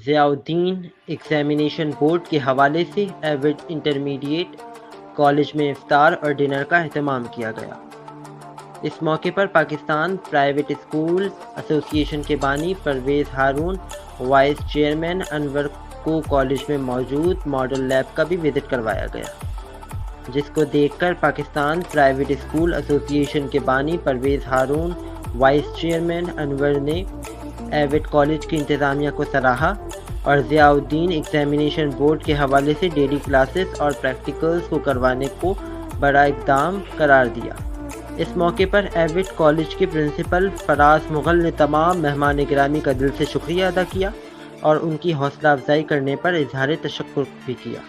ضیاء الدین examination board کے حوالے سے ایوڈ انٹرمیڈیٹ کالج میں افطار اور ڈنر کا اہتمام کیا گیا۔ اس موقع پر پاکستان پرائیویٹ اسکول ایسوسی ایشن کے بانی پرویز ہارون، وائس چیئرمین انور کو کالج میں موجود ماڈل لیب کا بھی وزٹ کروایا گیا، جس کو دیکھ کر پاکستان پرائیویٹ اسکول ایسوسی ایشن کے بانی پرویز ہارون، وائس چیئرمین انور نے ایوڈ کالج کی انتظامیہ کو سراہا اور ضیاء الدین ایگزامینیشن بورڈ کے حوالے سے ڈیلی کلاسز اور پریکٹیکلز کو کروانے کو بڑا اقدام قرار دیا۔ اس موقع پر ایوڈ کالج کے پرنسپل فراز مغل نے تمام مہمان گرامی کا دل سے شکریہ ادا کیا اور ان کی حوصلہ افزائی کرنے پر اظہار تشکر بھی کیا۔